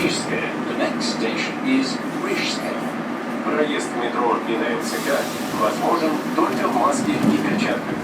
Рижская. The next station is Рижская. Проезд в метро и на МЦК возможен только в маске и перчатках.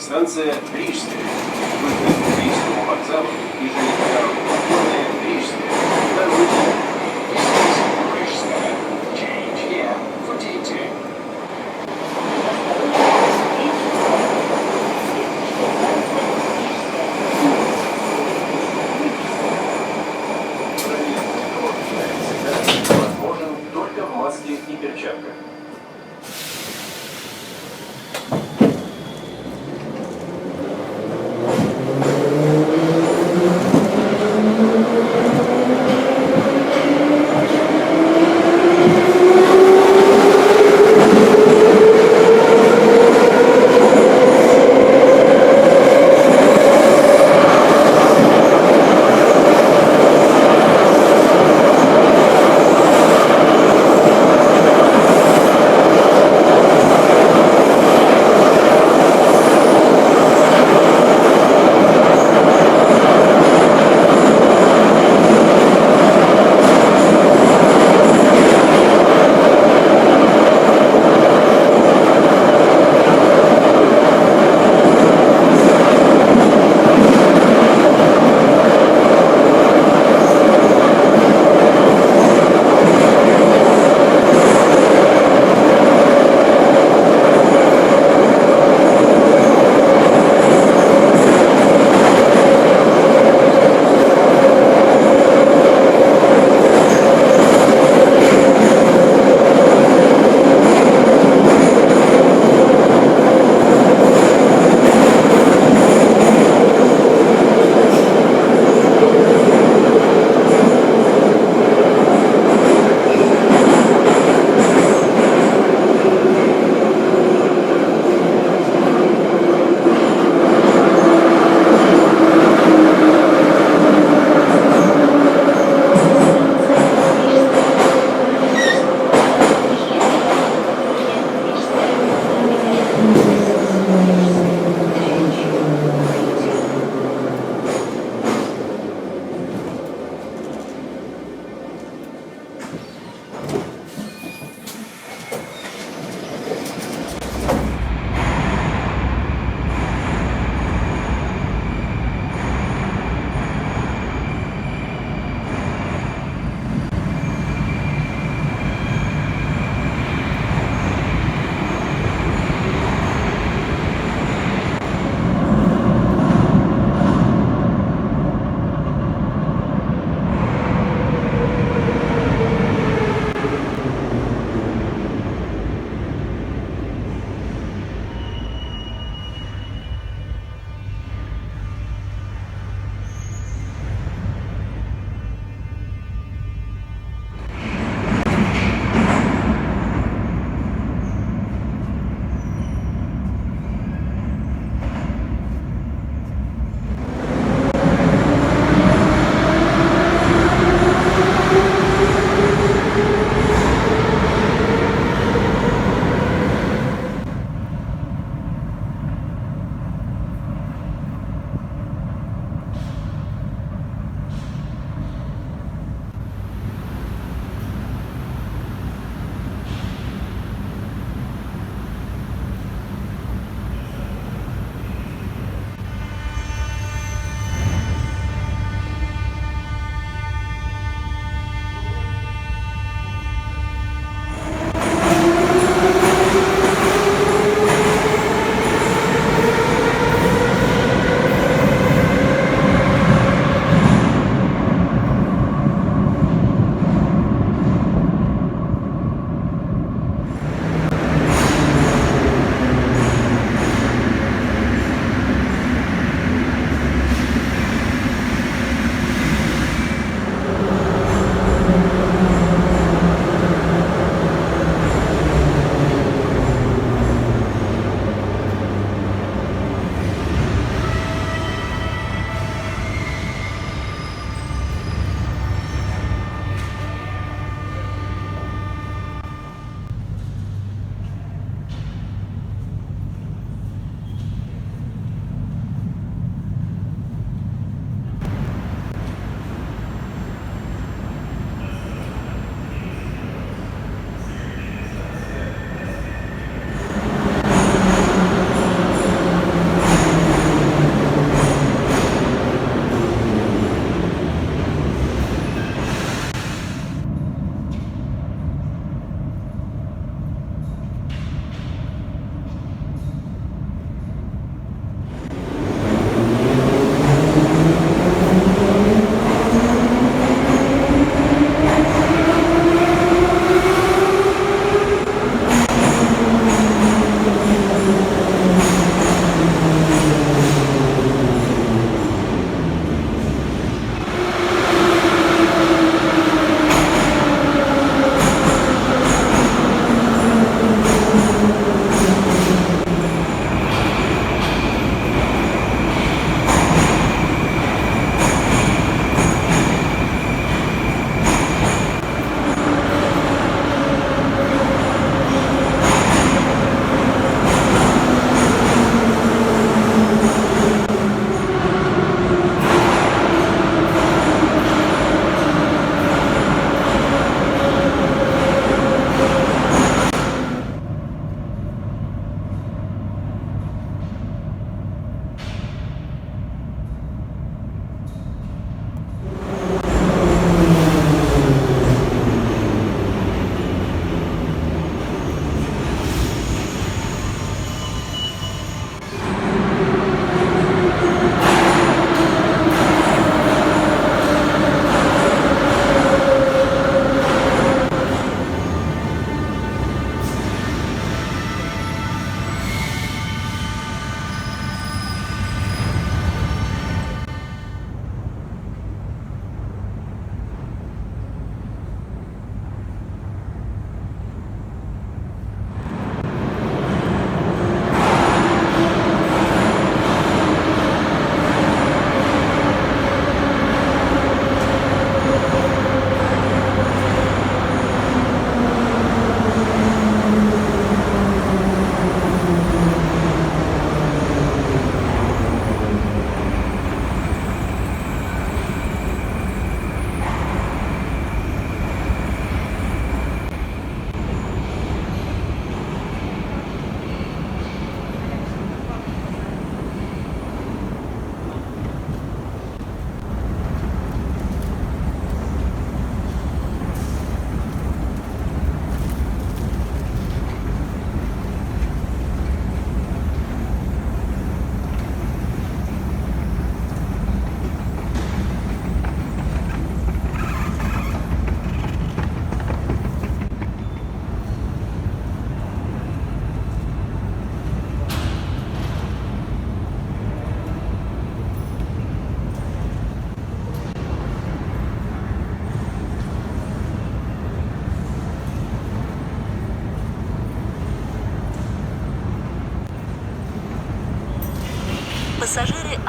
Станция Рижская. Выход к Рижскому вокзалу и железнодорожная Рижская. Дорога. Рижская. Change here for T2. Возможен только в маске и перчатках.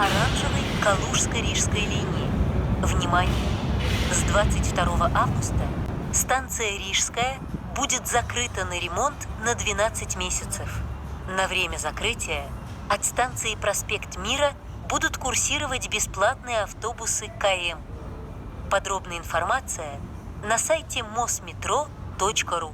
оранжевой Калужско-Рижской линии. Внимание! С 22 августа станция Рижская будет закрыта на ремонт на 12 месяцев. На время закрытия от станции Проспект Мира будут курсировать бесплатные автобусы КМ. Подробная информация на сайте mosmetro.ru.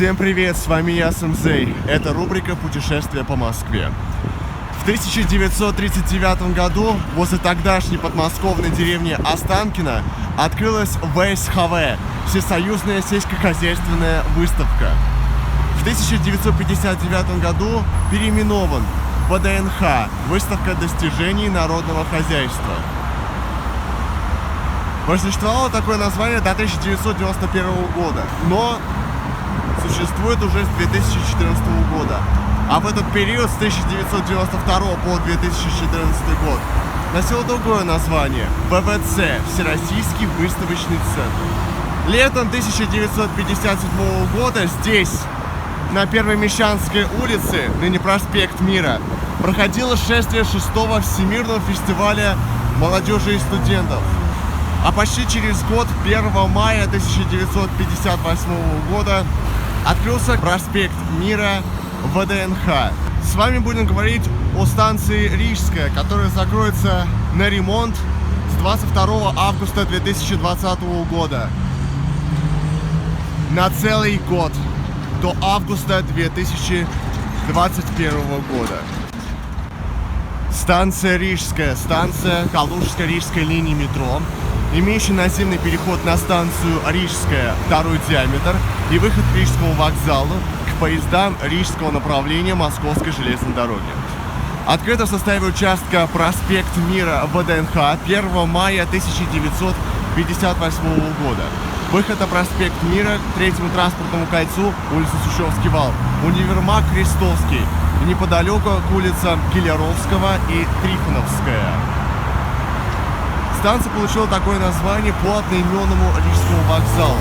Всем привет, с вами я, Сенсей. Это рубрика «Путешествия по Москве». В 1939 году возле тогдашней подмосковной деревни Останкино открылась ВСХВ – Всесоюзная сельскохозяйственная выставка. В 1959 году переименован ВДНХ – Выставка достижений народного хозяйства. Существовало такое название до 1991 года, но существует уже с 2014 года. А в этот период, с 1992 по 2014 год, носил другое название – ВВЦ – Всероссийский выставочный центр. Летом 1957 года здесь, на Первой Мещанской улице, ныне проспект Мира, проходило шествие 6-го Всемирного фестиваля молодежи и студентов. А почти через год, 1 мая 1958 года, открылся проспект Мира ВДНХ. С вами будем говорить о станции Рижская, которая закроется на ремонт с 22 августа 2020 года на целый год, до августа 2021 года. Станция Рижская, станция Калужско-Рижской линии метро, имеющий наземный переход на станцию Рижская, второй диаметр, и выход к Рижскому вокзалу к поездам рижского направления Московской железной дороги. Открыта в составе участка проспект Мира ВДНХ 1 мая 1958 года. Выход на проспект Мира к третьему транспортному кольцу, улица Сущевский вал, универмаг Крестовский, и неподалеку к улицам Киллеровского и Трифоновская. Станция получила такое название по одноименному Рижскому вокзалу.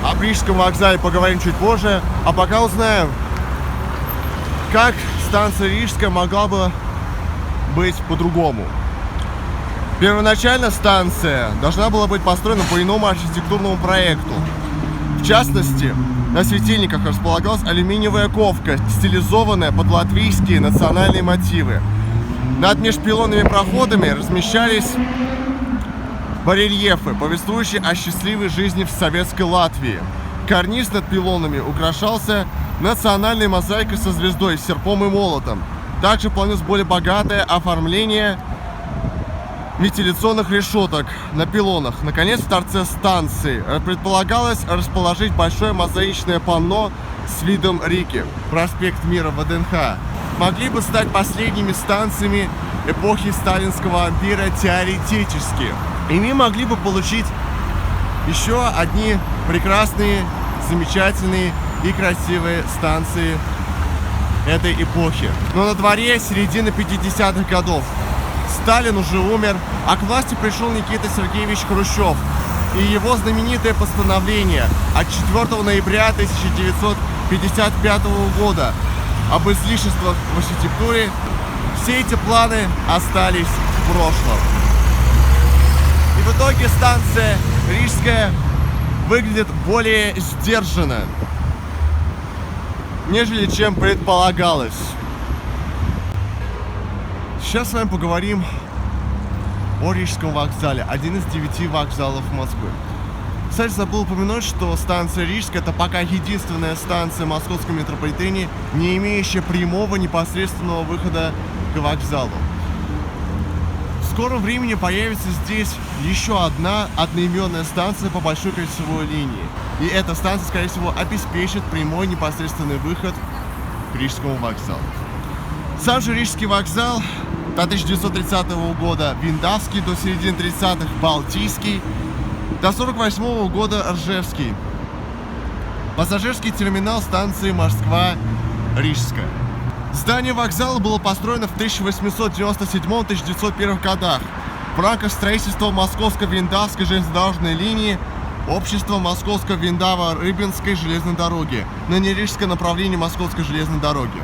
Об Рижском вокзале поговорим чуть позже, а пока узнаем, как станция Рижская могла бы быть по-другому. Первоначально станция должна была быть построена по иному архитектурному проекту. В частности, на светильниках располагалась алюминиевая ковка, стилизованная под латвийские национальные мотивы. Над межпилонными проходами размещались барельефы, повествующие о счастливой жизни в советской Латвии. Карниз над пилонами украшался национальной мозаикой со звездой, серпом и молотом. Также планировалось более богатое оформление вентиляционных решеток на пилонах. Наконец, в торце станции предполагалось расположить большое мозаичное панно с видом реки. Проспект Мира ВДНХ могли бы стать последними станциями эпохи сталинского ампира теоретически. И мы могли бы получить еще одни прекрасные, замечательные и красивые станции этой эпохи. Но на дворе середина 50-х годов. Сталин уже умер, а к власти пришел Никита Сергеевич Хрущев. И его знаменитое постановление от 4 ноября 1955 года об излишествах в архитектуре, все эти планы остались в прошлом. в итоге станция Рижская выглядит более сдержанно, нежели чем предполагалось. Сейчас с вами поговорим о Рижском вокзале, один из 9 вокзалов Москвы. Кстати, забыл упомянуть, что станция Рижская — это пока единственная станция в московском метрополитене, не имеющая прямого непосредственного выхода к вокзалу. В скором времени появится здесь еще одна одноименная станция по большой кольцевой линии. И эта станция, скорее всего, обеспечит прямой непосредственный выход к Рижскому вокзалу. Сам же Рижский вокзал до 1930 года Виндавский, до середины 30-х Балтийский, до 1948 года Ржевский. Пассажирский терминал станции Москва-Рижская. Здание вокзала было построено в 1897-1901 годах в рамках строительства Московско-Виндавской железнодорожной линии Общества Московско-Виндава-Рыбинской железной дороги на Рижское направление Московской железной дороги.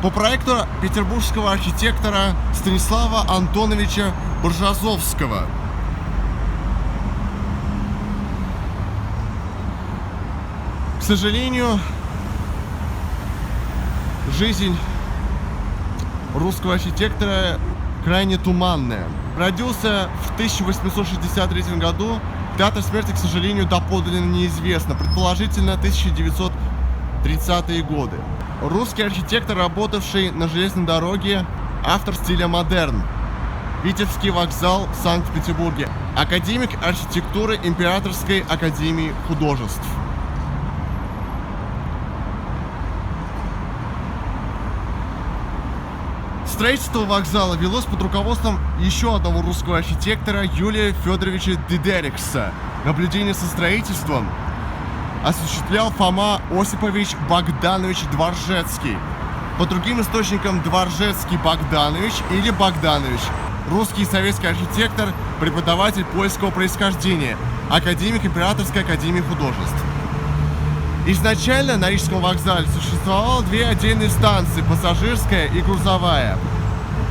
По проекту петербургского архитектора Станислава Антоновича Боржазовского. К сожалению, жизнь русского архитектора крайне туманная. Родился в 1863 году. Дата смерти, к сожалению, доподлинно неизвестна. Предположительно, 1930-е годы. Русский архитектор, работавший на железной дороге, автор стиля модерн. Витебский вокзал в Санкт-Петербурге. Академик архитектуры Императорской академии художеств. Строительство вокзала велось под руководством еще одного русского архитектора Юлия Федоровича Дидерикса. Наблюдение со строительством осуществлял Фома Осипович Богданович Дворжецкий. По другим источникам Дворжецкий Богданович или Богданович. Русский и советский архитектор, преподаватель польского происхождения, академик Императорской академии художеств. Изначально на Рижском вокзале существовало две отдельные станции, пассажирская и грузовая.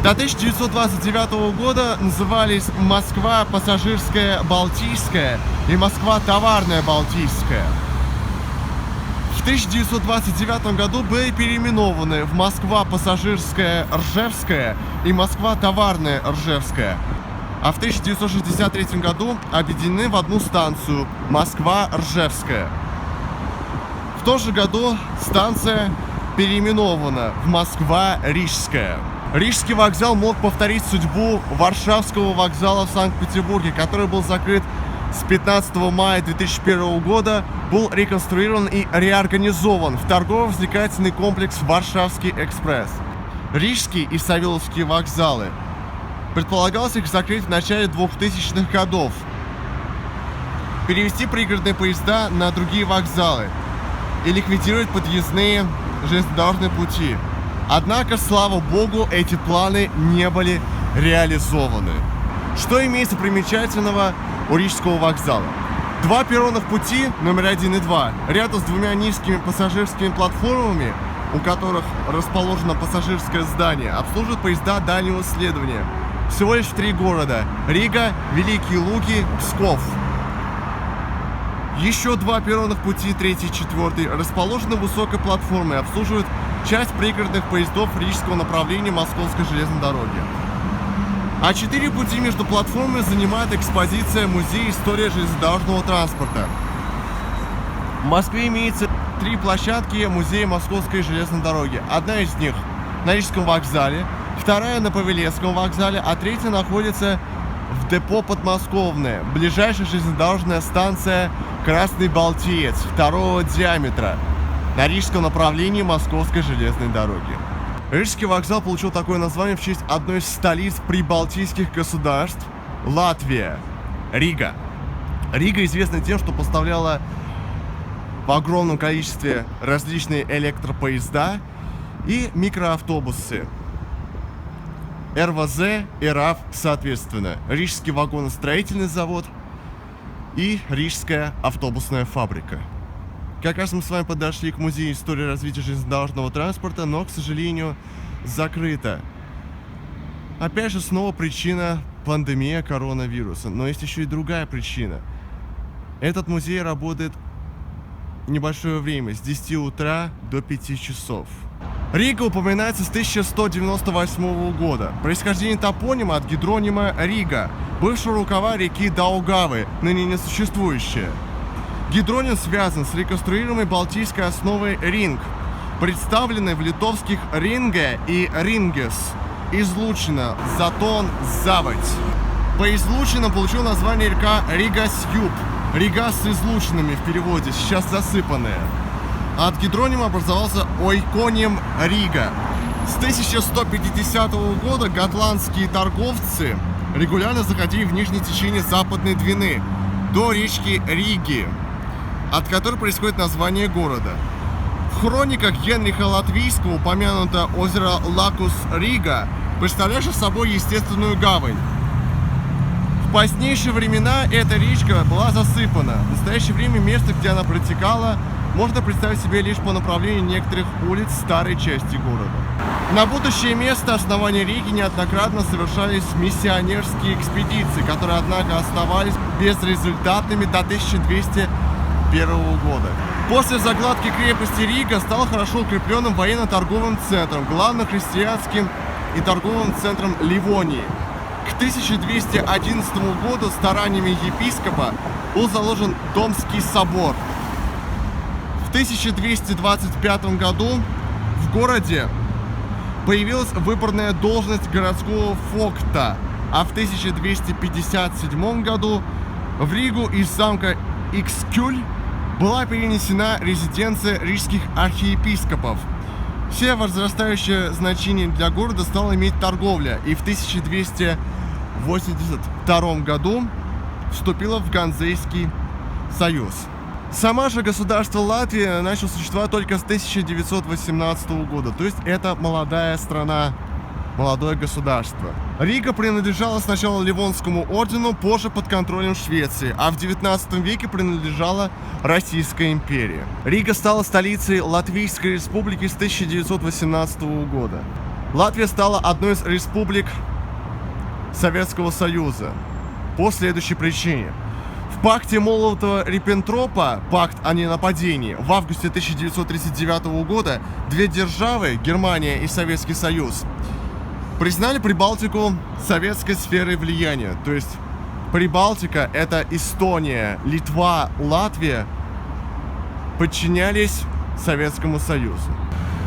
До 1929 года назывались Москва пассажирская Балтийская и Москва товарная Балтийская. В 1929 году были переименованы в Москва пассажирская Ржевская и Москва товарная Ржевская. А в 1963 году объединены в одну станцию Москва Ржевская. В том же году станция переименована в Москва-Рижская. Рижский вокзал мог повторить судьбу Варшавского вокзала в Санкт-Петербурге, который был закрыт с 15 мая 2001 года, был реконструирован и реорганизован в торгово-развлекательный комплекс «Варшавский экспресс». Рижский и Савеловские вокзалы. Предполагалось их закрыть в начале 2000-х годов. Перевести пригородные поезда на другие вокзалы и ликвидировать подъездные железнодорожные пути. Однако, слава богу, эти планы не были реализованы. Что имеется примечательного у Рижского вокзала? Два перронных пути, номер 1 и 2, рядом с двумя низкими пассажирскими платформами, у которых расположено пассажирское здание, обслуживают поезда дальнего следования. Всего лишь в 3 города: Рига, Великие Луги, Псков. Еще два перронных пути, 3 и 4, расположены высокой платформой, обслуживают часть пригородных поездов рижского направления Московской железной дороги. А 4 пути между платформами занимает экспозиция Музея истории железнодорожного транспорта. В Москве имеется 3 площадки Музея Московской железной дороги. Одна из них на Рижском вокзале, вторая на Павелецком вокзале, а третья находится в депо Подмосковное. Ближайшая железнодорожная станция Красный Балтиец второго диаметра на рижском направлении Московской железной дороги. Рижский вокзал получил такое название в честь одной из столиц прибалтийских государств – Латвия, Рига. Рига известна тем, что поставляла в огромном количестве различные электропоезда и микроавтобусы. РВЗ и РАФ соответственно. Рижский вагоностроительный завод и Рижская автобусная фабрика. Как раз мы с вами подошли к Музею истории развития железнодорожного транспорта, но, к сожалению, закрыто. Опять же, снова причина пандемия коронавируса, но есть еще и другая причина. Этот музей работает небольшое время, с 10 утра до 5 часов. Рига упоминается с 1198 года. Происхождение топонима от гидронима Рига, бывшего рукава реки Даугавы, ныне несуществующая. Гидроним связан с реконструируемой балтийской основой ринг, представленной в литовских ринге и рингес, излучина, затон, заводь. По излучинам получил название река Рига-Сюб, Рига с излучинами в переводе, сейчас засыпанная. От гидронима образовался ойконим Рига. С 1150 года готландские торговцы регулярно заходили в нижнее течение Западной Двины, до речки Риги, от которой происходит название города. В хрониках Генриха Латвийского упомянуто озеро Лакус-Рига, представляющее собой естественную гавань. В позднейшие времена эта речка была засыпана. В настоящее время место, где она протекала, можно представить себе лишь по направлению некоторых улиц старой части города. На будущее место основания Риги неоднократно совершались миссионерские экспедиции, которые, однако, оставались безрезультатными до 1201 года. После закладки крепости Рига стал хорошо укрепленным военно-торговым центром, главным христианским и торговым центром Ливонии. К 1211 году стараниями епископа был заложен Домский собор. В 1225 году в городе появилась выборная должность городского фогта, а в 1257 году в Ригу из замка Икскюль была перенесена резиденция рижских архиепископов. Все возрастающее значение для города стала иметь торговля, и в 1282 году вступила в Ганзейский союз. Сама же государство Латвия начало существовать только с 1918 года, то есть это молодая страна, молодое государство. Рига принадлежала сначала Ливонскому ордену, позже под контролем Швеции, а в 19 веке принадлежала Российской империи. Рига стала столицей Латвийской республики с 1918 года. Латвия стала одной из республик Советского Союза по следующей причине. В пакте Молотова-Риббентропа, пакт о ненападении, в августе 1939 года две державы, Германия и Советский Союз, признали Прибалтику советской сферой влияния. То есть Прибалтика — это Эстония, Литва, Латвия — подчинялись Советскому Союзу.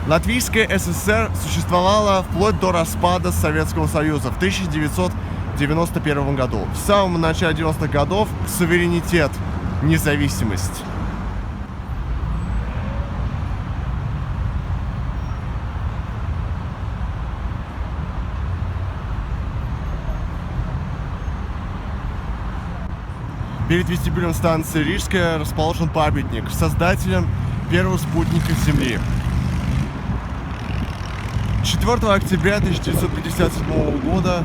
Латвийская ССР существовала вплоть до распада Советского Союза в 1991 году. В самом начале 90-х годов суверенитет, независимость. Перед вестибюлем станции Рижская расположен памятник создателям первого спутника Земли. 4 октября 1957 года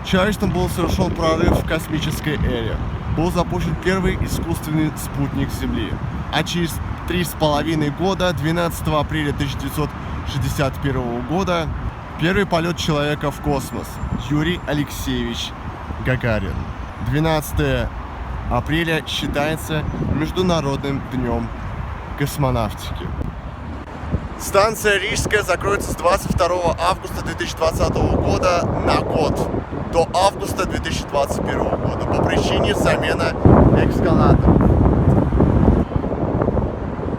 человечеством был совершен прорыв в космической эре. Был запущен первый искусственный спутник Земли. А через 3,5 года, 12 апреля 1961 года, первый полет человека в космос. Юрий Алексеевич Гагарин. 12 апреля считается Международным днем космонавтики. Станция Рижская закроется с 22 августа 2020 года на год до августа 2021 года по причине замены эскалаторов.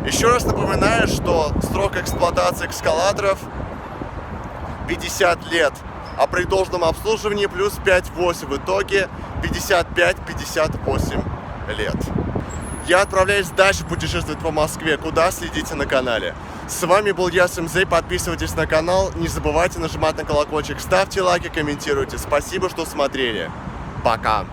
Еще раз напоминаю, что срок эксплуатации эскалаторов 50 лет, а при должном обслуживании плюс 5-8, в итоге 55-58 лет. Я отправляюсь дальше путешествовать по Москве. Куда? Следите на канале. С вами был я, СМЗ. Подписывайтесь на канал. Не забывайте нажимать на колокольчик. Ставьте лайки, комментируйте. Спасибо, что смотрели. Пока.